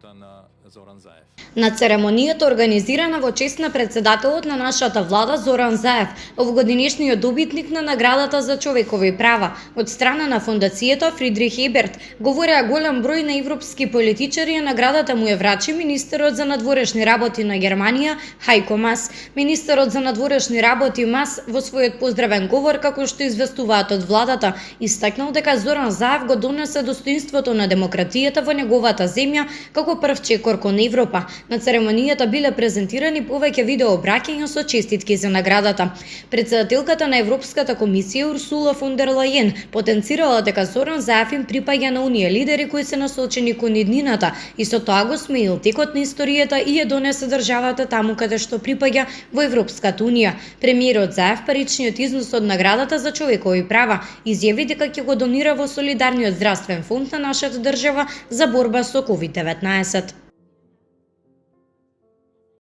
работа на Зоран Заев. На церемонијата организирана во чест на председателот на нашата влада Зоран Заев, овогодинешниот добитник на наградата за човекови права од страна на фондацијата Фридрих Еберт, говореа голем број на европски политичари, а наградата му ја врачи министерот за надворешни работи на Германија Хајко Мас. Министерот за надворешни работи Мас во својот поздравен говор, како што известуваат од владата, истакнал дека Зоран Заев го донесе достоинството на демократијата во неговата земја како прв чекор кон Европа. На церемонијата биле презентирани повеќе видеообраќања со честитки за наградата. Председателката на Европската комисија Урсула фон дер Лајен потенцирала дека Зоран Заев им припаѓа на оние лидери кои се насочени кон иднината и со тоа го смеил текот на историјата и ја донесе државата таму каде што припаѓа во Европската унија. Премиерот Заев паричниот износ од наградата за човекови права изјави дека ќе го донира во солидарниот здравствен фонд на нашата држава за борба со COVID-19.